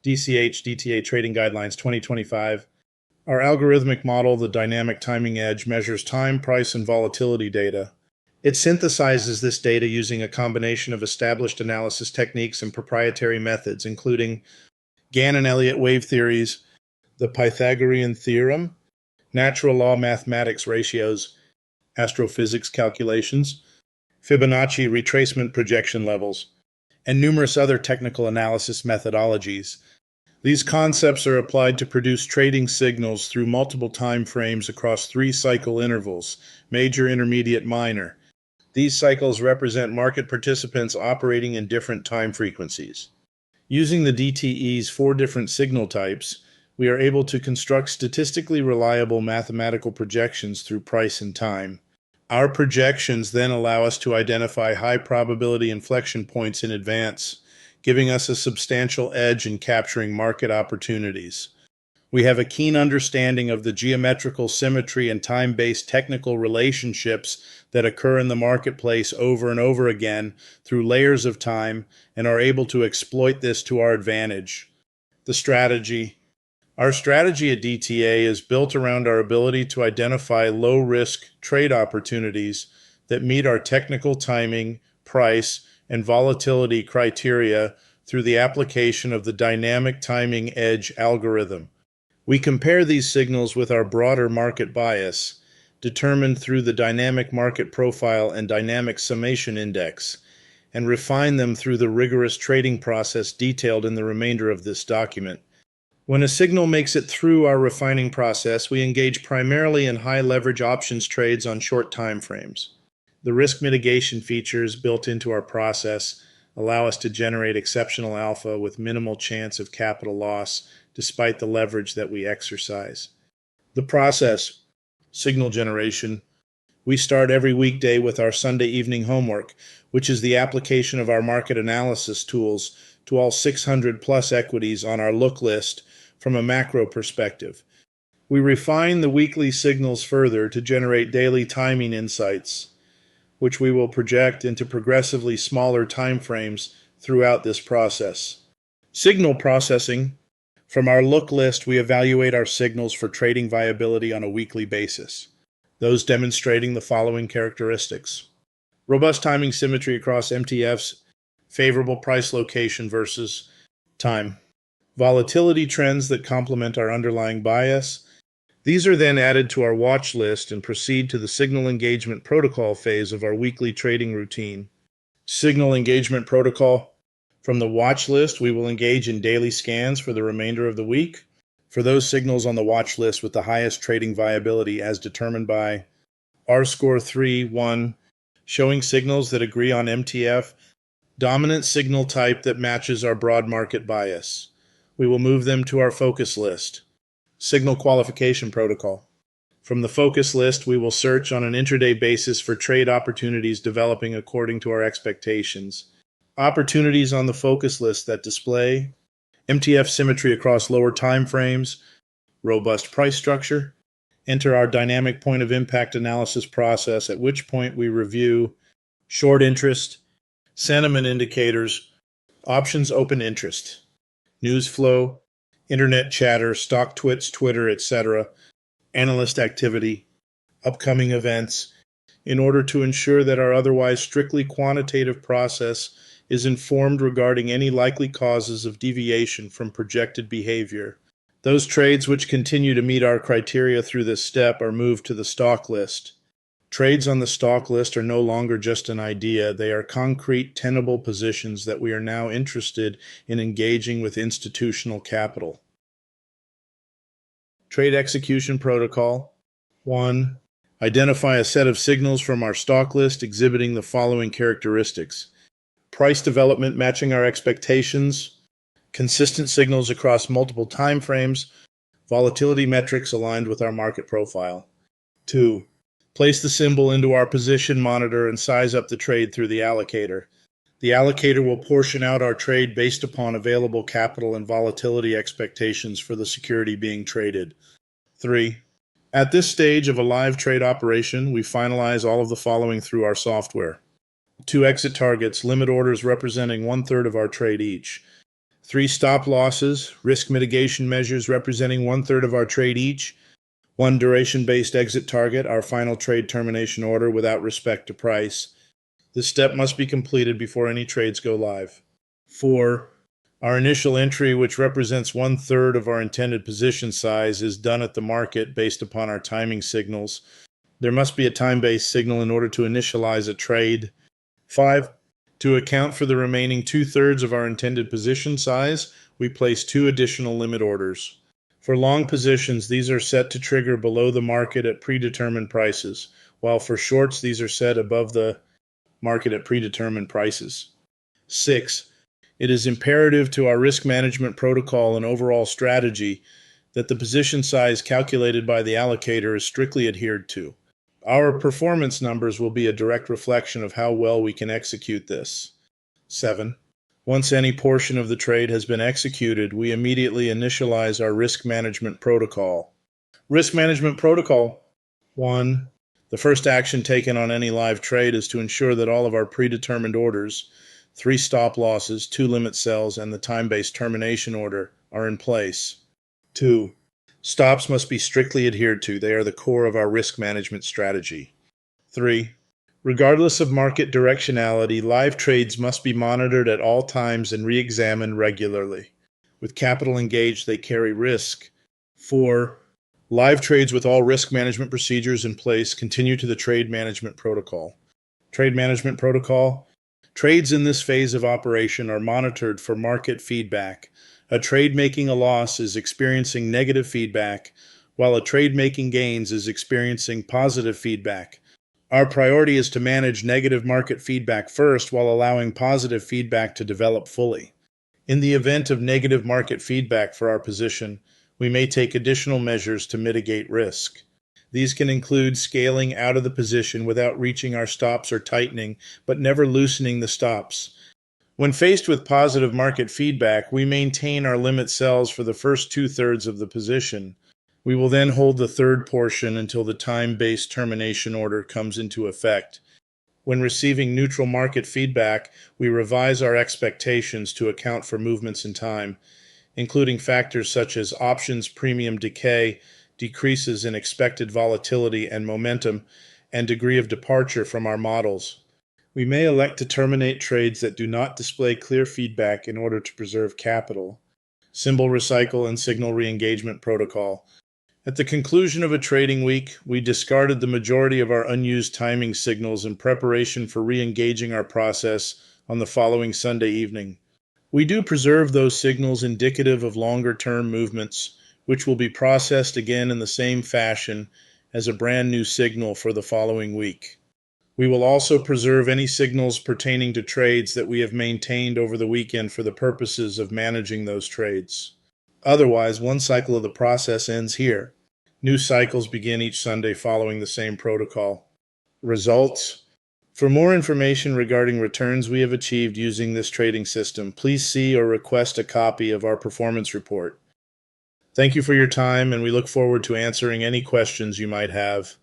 DCH DTA Trading Guidelines 2025. Our algorithmic model, the Dynamic Timing Edge, measures time, price, and volatility data. It synthesizes this data using a combination of established analysis techniques and proprietary methods, including Gannon-Elliott wave theories, the Pythagorean theorem, natural law mathematics ratios, astrophysics calculations, Fibonacci retracement projection levels, and numerous other technical analysis methodologies. These concepts are applied to produce trading signals through multiple time frames across 3 cycle intervals: major, intermediate, minor. These cycles represent market participants operating in different time frequencies. Using the DTE's 4 different signal types, we are able to construct statistically reliable mathematical projections through price and time. Our projections then allow us to identify high probability inflection points in advance, giving us a substantial edge in capturing market opportunities. We have a keen understanding of the geometrical symmetry and time-based technical relationships that occur in the marketplace over and over again through layers of time, and are able to exploit this to our advantage. The strategy. Our strategy at DTA is built around our ability to identify low-risk trade opportunities that meet our technical timing, price, and volatility criteria through the application of the Dynamic Timing Edge algorithm. We compare these signals with our broader market bias, determined through the Dynamic Market Profile and Dynamic Summation Index, and refine them through the rigorous trading process detailed in the remainder of this document. When a signal makes it through our refining process, we engage primarily in high-leverage options trades on short time frames. The risk mitigation features built into our process allow us to generate exceptional alpha with minimal chance of capital loss despite the leverage that we exercise. The process, signal generation. We start every weekday with our Sunday evening homework, which is the application of our market analysis tools to all 600 plus equities on our look list from a macro perspective. We refine the weekly signals further to generate daily timing insights, which we will project into progressively smaller time frames throughout this process. Signal processing. From our look list, we evaluate our signals for trading viability on a weekly basis, those demonstrating the following characteristics: robust timing symmetry across MTFs, favorable price location versus time, volatility trends that complement our underlying bias. These are then added to our watch list and proceed to the signal engagement protocol phase of our weekly trading routine. Signal engagement protocol. From the watch list, we will engage in daily scans for the remainder of the week for those signals on the watch list with the highest trading viability as determined by R-score 3-1, showing signals that agree on MTF, dominant signal type that matches our broad market bias. We will move them to our focus list. Signal qualification protocol. From the focus list, we will search on an intraday basis for trade opportunities developing according to our expectations. Opportunities on the focus list that display MTF symmetry across lower time frames, robust price structure. Enter our dynamic point of impact analysis process, at which point we review short interest, sentiment indicators, options open interest, news flow, internet chatter, stock twits, Twitter, etc., analyst activity, upcoming events, in order to ensure that our otherwise strictly quantitative process is informed regarding any likely causes of deviation from projected behavior. Those trades which continue to meet our criteria through this step are moved to the stock list. Trades on the stock list are no longer just an idea. They are concrete, tenable positions that we are now interested in engaging with institutional capital. Trade execution protocol. 1. Identify a set of signals from our stock list exhibiting the following characteristics: price development matching our expectations, consistent signals across multiple time frames, volatility metrics aligned with our market profile. 2. Place the symbol into our position monitor and size up the trade through the allocator. The allocator will portion out our trade based upon available capital and volatility expectations for the security being traded. 3. At this stage of a live trade operation, we finalize all of the following through our software: 2 exit targets, limit orders representing 1/3 of our trade each. 3 stop losses, risk mitigation measures representing 1/3 of our trade each, 1 duration-based exit target, our final trade termination order without respect to price. This step must be completed before any trades go live. 4. Our initial entry, which represents 1/3 of our intended position size, is done at the market based upon our timing signals. There must be a time-based signal in order to initialize a trade. 5. To account for the remaining 2/3 of our intended position size, we place 2 additional limit orders. For long positions, these are set to trigger below the market at predetermined prices, while for shorts, these are set above the market at predetermined prices. 6. It is imperative to our risk management protocol and overall strategy that the position size calculated by the allocator is strictly adhered to. Our performance numbers will be a direct reflection of how well we can execute this. 7. Once any portion of the trade has been executed, we immediately initialize our risk management protocol. Risk management protocol 1. The first action taken on any live trade is to ensure that all of our predetermined orders, 3 stop losses, 2 limit sells, and the time-based termination order are in place. 2. Stops must be strictly adhered to. They are the core of our risk management strategy. 3. Regardless of market directionality, live trades must be monitored at all times and re-examined regularly. With capital engaged, they carry risk. 4. Live trades with all risk management procedures in place continue to the trade management protocol. Trade management protocol. Trades in this phase of operation are monitored for market feedback. A trade making a loss is experiencing negative feedback, while a trade making gains is experiencing positive feedback. Our priority is to manage negative market feedback first while allowing positive feedback to develop fully. In the event of negative market feedback for our position, we may take additional measures to mitigate risk. These can include scaling out of the position without reaching our stops or tightening, but never loosening the stops. When faced with positive market feedback, we maintain our limit sells for the first 2/3 of the position. We will then hold the third portion until the time-based termination order comes into effect. When receiving neutral market feedback, we revise our expectations to account for movements in time, including factors such as options premium decay, decreases in expected volatility and momentum, and degree of departure from our models. We may elect to terminate trades that do not display clear feedback in order to preserve capital. Symbol recycle and signal re-engagement protocol. At the conclusion of a trading week, we discarded the majority of our unused timing signals in preparation for re-engaging our process on the following Sunday evening. We do preserve those signals indicative of longer-term movements, which will be processed again in the same fashion as a brand new signal for the following week. We will also preserve any signals pertaining to trades that we have maintained over the weekend for the purposes of managing those trades. Otherwise, one cycle of the process ends here. New cycles begin each Sunday following the same protocol. Results. For more information regarding returns we have achieved using this trading system, please see or request a copy of our performance report. Thank you for your time, and we look forward to answering any questions you might have.